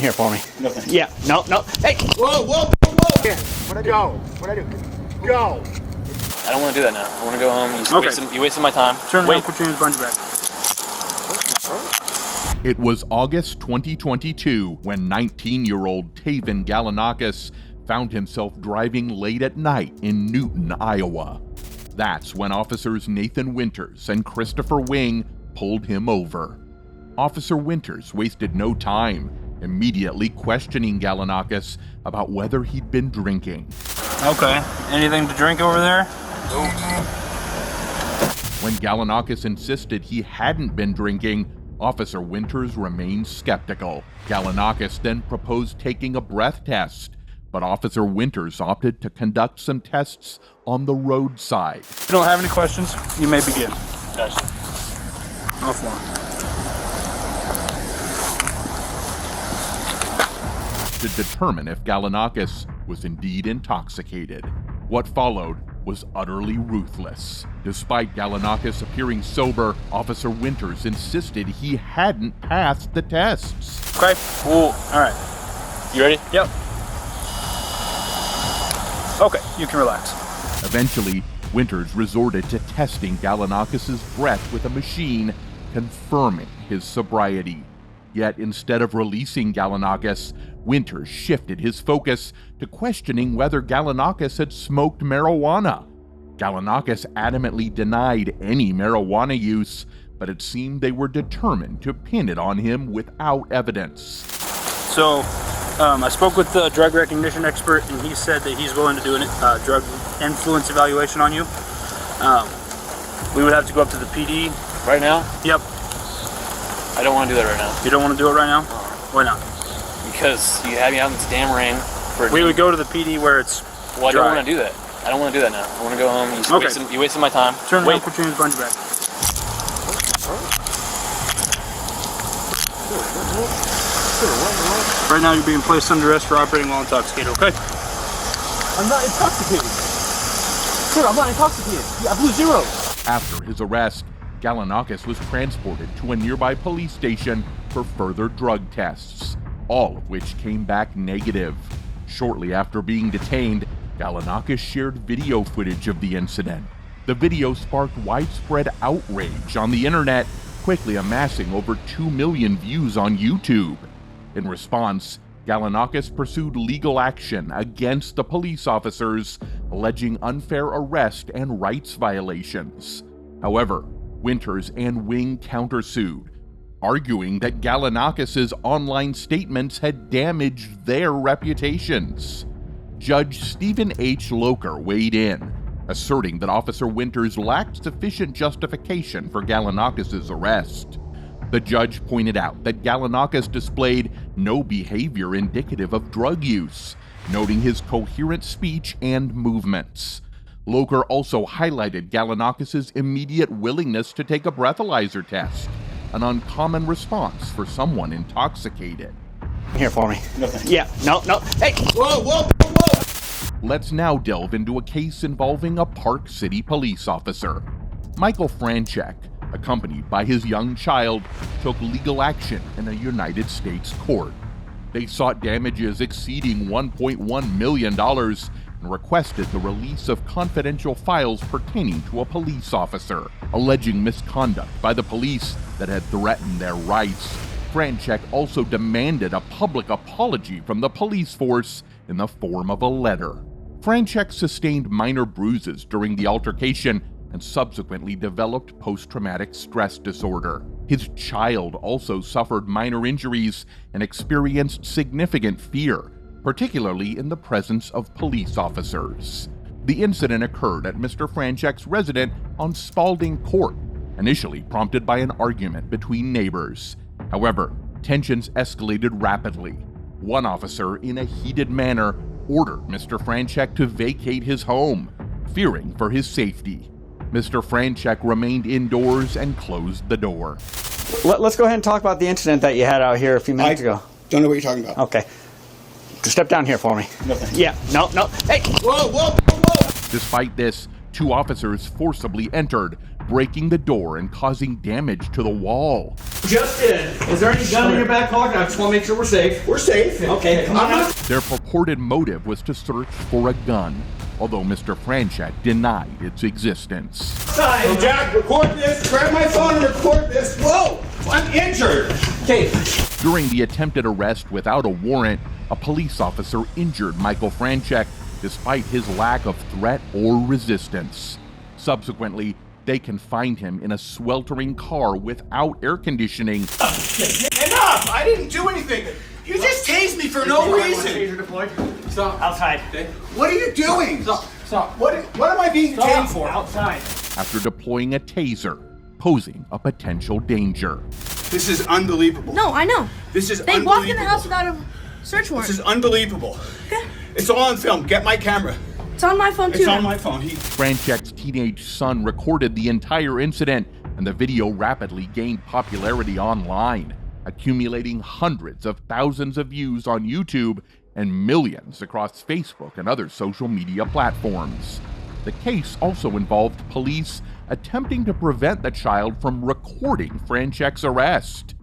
here for me. Nothing. Yeah, no. Hey! Whoa, whoa, whoa, whoa! Here, what'd I do? What'd I do? Go! I don't want to do that now. I want to go home. You wasted my time. Turn around, put your hands behind your back. It was August 2022 when 19-year-old Taven Galanakis found himself driving late at night in Newton, Iowa. That's when officers Nathan Winters and Christopher Wing pulled him over. Officer Winters wasted no time, immediately questioning Galanakis about whether he'd been drinking. Okay. Anything to drink over there? When Galanakis insisted he hadn't been drinking, Officer Winters remained skeptical. Galanakis then proposed taking a breath test, but Officer Winters opted to conduct some tests on the roadside. If you don't have any questions, you may begin. Gotcha. Offline. To determine if Galanakis was indeed intoxicated. What followed was utterly ruthless. Despite Galanakis appearing sober, Officer Winters insisted he hadn't passed the tests. Okay, cool. All right. You ready? Yep. Okay, you can relax. Eventually, Winters resorted to testing Galanakis' breath with a machine, confirming his sobriety. Yet instead of releasing Galanakis, Winters shifted his focus to questioning whether Galanakis had smoked marijuana. Galanakis adamantly denied any marijuana use, but it seemed they were determined to pin it on him without evidence. So, I spoke with the drug recognition expert, and he said that he's willing to do a drug influence evaluation on you. We would have to go up to the PD. Right now? Yep. I don't want to do that right now. You don't want to do it right now? Why not? Because you had me out in this damn rain. We would go to the PD where it's Well, I dry. don't want to do that. I don't want to do that now. I want to go home. Okay. You wasted my time. Turn Wait. around, put your hands behind your back. Right now you're being placed under arrest for operating while intoxicated, okay? I'm not intoxicated. Sir, I'm not intoxicated. I blew zero. After his arrest, Galanakis was transported to a nearby police station for further drug tests, all of which came back negative. Shortly after being detained, Galanakis shared video footage of the incident. The video sparked widespread outrage on the internet, quickly amassing over 2 million views on YouTube. In response, Galanakis pursued legal action against the police officers, alleging unfair arrest and rights violations. However, Winters and Wing countersued, arguing that Galanakis' online statements had damaged their reputations. Judge Stephen H. Loker weighed in, asserting that Officer Winters lacked sufficient justification for Galanakis' arrest. The judge pointed out that Galanakis displayed no behavior indicative of drug use, noting his coherent speech and movements. Loker also highlighted Galanakis' immediate willingness to take a breathalyzer test, an uncommon response for someone intoxicated. Here for me. Nothing. Yeah, no. Hey! Whoa, whoa, whoa, whoa! Let's now delve into a case involving a Park City police officer. Michael Franchek, accompanied by his young child, took legal action in a United States court. They sought damages exceeding $1.1 million and requested the release of confidential files pertaining to a police officer, alleging misconduct by the police that had threatened their rights. Franchek also demanded a public apology from the police force in the form of a letter. Franchek sustained minor bruises during the altercation and subsequently developed post-traumatic stress disorder. His child also suffered minor injuries and experienced significant fear, particularly in the presence of police officers. The incident occurred at Mr. Franchek's residence on Spalding Court, initially prompted by an argument between neighbors. However, tensions escalated rapidly. One officer, in a heated manner, ordered Mr. Franchek to vacate his home, fearing for his safety. Mr. Franchek remained indoors and closed the door. Let's go ahead and talk about the incident that you had out here a few minutes ago. Don't know what you're talking about. Okay. Step down here for me. Nothing. Yeah, no. Hey! Whoa, whoa, whoa, whoa! Despite this, two officers forcibly entered, breaking the door and causing damage to the wall. Justin, is there any gun in your back pocket? I just want to make sure we're safe. We're safe. Okay, come on. Their purported motive was to search for a gun, although Mr. Franchek denied its existence. Hey, Jack, record this. Grab my phone and record this. Whoa, I'm injured. Okay. During the attempted arrest without a warrant, a police officer injured Michael Franchek despite his lack of threat or resistance. Subsequently, they confined him in a sweltering car without air conditioning. Enough! I didn't do anything. You just tased me for no reason. Stop. Outside. What are you doing? Stop. What am I being detained for? Outside. After deploying a taser, posing a potential danger. This is unbelievable. No, I know. This is They unbelievable. walked in the house without a search warrant. This is unbelievable. Okay. It's all on film. Get my camera. It's on my phone too. It's on my phone. Franchek's teenage son recorded the entire incident, and the video rapidly gained popularity online, accumulating hundreds of thousands of views on YouTube and millions across Facebook and other social media platforms. The case also involved police attempting to prevent the child from recording Franchek's arrest.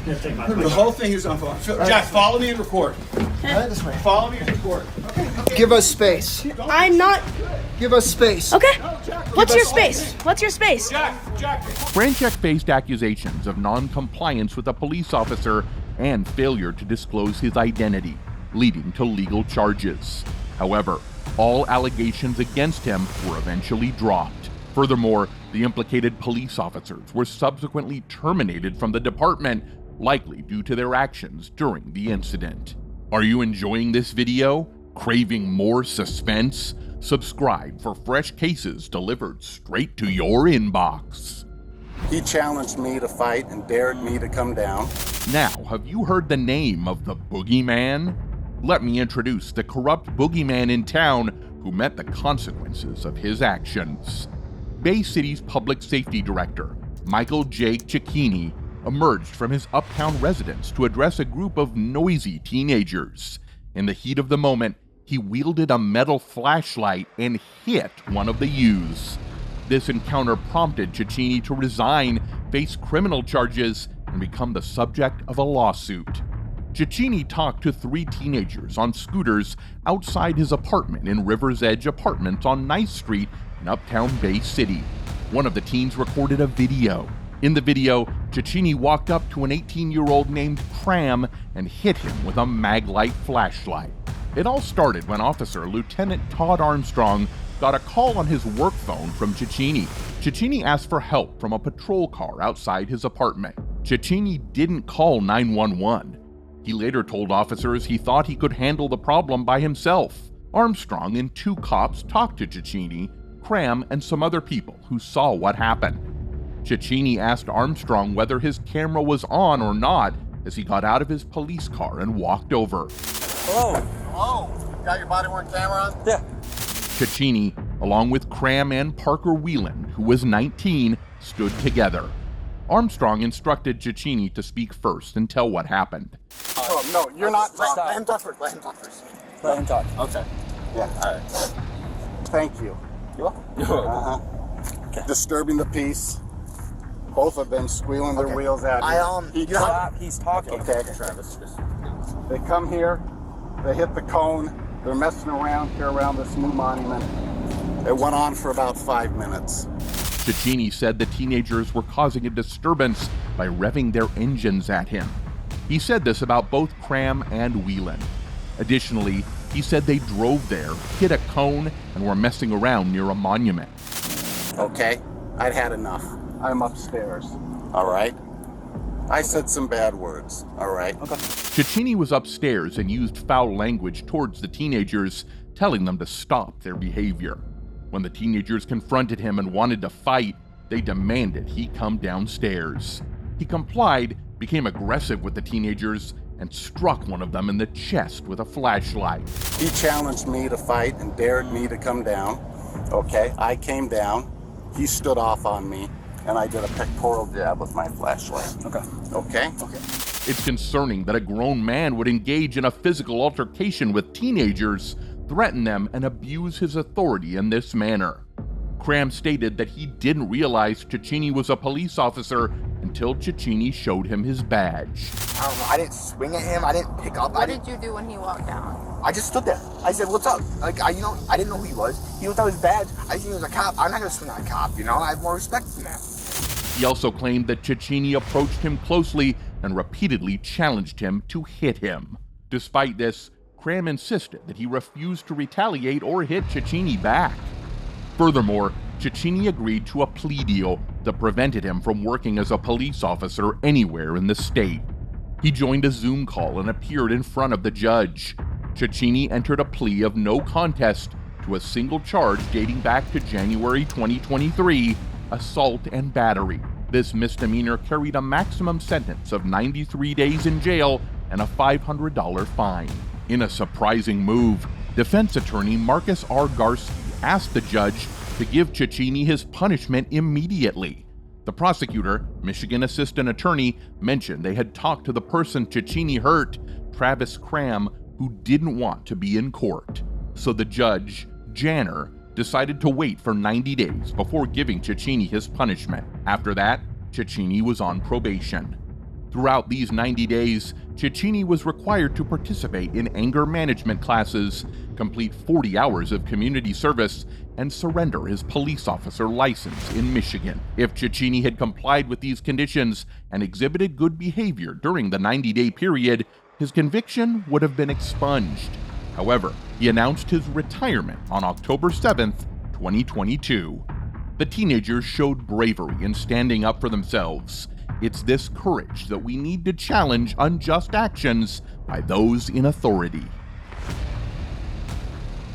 The whole thing is on phone. Jack, follow me and record. This way. Follow me and record. Give us space. I'm not. Give us space. Okay. What's your space? What's your space? Jack. Franchek faced accusations of non-compliance with a police officer and failure to disclose his identity, leading to legal charges. However, all allegations against him were eventually dropped. Furthermore, the implicated police officers were subsequently terminated from the department, likely due to their actions during the incident. Are you enjoying this video? Craving more suspense? Subscribe for fresh cases delivered straight to your inbox. He challenged me to fight and dared me to come down. Now, have you heard the name of the Boogeyman? Let me introduce the corrupt boogeyman in town who met the consequences of his actions. Bay City's public safety director, Michael J. Cicchini, emerged from his uptown residence to address a group of noisy teenagers. In the heat of the moment, he wielded a metal flashlight and hit one of the youths. This encounter prompted Cicchini to resign, face criminal charges, and become the subject of a lawsuit. Cicchini talked to 3 teenagers on scooters outside his apartment in River's Edge Apartments on 9th Street in uptown Bay City. One of the teens recorded a video. In the video, Cicchini walked up to an 18-year-old named Cram and hit him with a Maglite flashlight. It all started when Officer Lieutenant Todd Armstrong got a call on his work phone from Cicchini. Cicchini asked for help from a patrol car outside his apartment. Cicchini didn't call 911. He later told officers he thought he could handle the problem by himself. Armstrong and 2 cops talked to Cicchini, Cram, and some other people who saw what happened. Cicchini asked Armstrong whether his camera was on or not as he got out of his police car and walked over. Hello. Got your body-worn camera on? Yeah. Cicchini, along with Cram and Parker Whelan, who was 19, stood together. Armstrong instructed Cicchini to speak first and tell what happened. Oh, no, you're not. Let him talk first. Let him talk. Okay. Yeah, all right. Thank you. You're welcome. Okay. Disturbing the peace. Both of them squealing their wheels at me. He's talking. Okay. Travis, just... They come here, they hit the cone, they're messing around here around this new monument. It went on for about 5 minutes. Cicchini said the teenagers were causing a disturbance by revving their engines at him. He said this about both Cram and Whelan. Additionally, he said they drove there, hit a cone, and were messing around near a monument. Okay, I'd had enough. I'm upstairs. All right? I said some bad words. All right? Okay. Cicchini was upstairs and used foul language towards the teenagers, telling them to stop their behavior. When the teenagers confronted him and wanted to fight, they demanded he come downstairs. He complied, became aggressive with the teenagers, and struck one of them in the chest with a flashlight. He challenged me to fight and dared me to come down. Okay, I came down. He stood off on me, and I did a pectoral jab with my flashlight. Okay? It's concerning that a grown man would engage in a physical altercation with teenagers, threaten them, and abuse his authority in this manner. Cram stated that he didn't realize Cecchini was a police officer until Cecchini showed him his badge. I don't know, I didn't swing at him, I didn't pick up. What did you do when he walked down? I just stood there. I said, what's up? Like, I didn't know who he was. He looked at his badge. I think he was a cop. I'm not gonna swing at a cop, you know? I have more respect than that. He also claimed that Cecchini approached him closely and repeatedly challenged him to hit him. Despite this, Cram insisted that he refused to retaliate or hit Cecchini back. Furthermore, Cecchini agreed to a plea deal that prevented him from working as a police officer anywhere in the state. He joined a Zoom call and appeared in front of the judge. Cecchini entered a plea of no contest to a single charge dating back to January 2023, assault and battery. This misdemeanor carried a maximum sentence of 93 days in jail and a $500 fine. In a surprising move, defense attorney Marcus R. Garski asked the judge to give Cecchini his punishment immediately. The prosecutor, Michigan Assistant Attorney, mentioned they had talked to the person Cecchini hurt, Travis Cram, who didn't want to be in court. So the judge, Janner, decided to wait for 90 days before giving Cecchini his punishment. After that, Cecchini was on probation. Throughout these 90 days, Cecchini was required to participate in anger management classes, complete 40 hours of community service, and surrender his police officer license in Michigan. If Cecchini had complied with these conditions and exhibited good behavior during the 90-day period, his conviction would have been expunged. However, he announced his retirement on October 7th, 2022. The teenagers showed bravery in standing up for themselves. It's this courage that we need to challenge unjust actions by those in authority.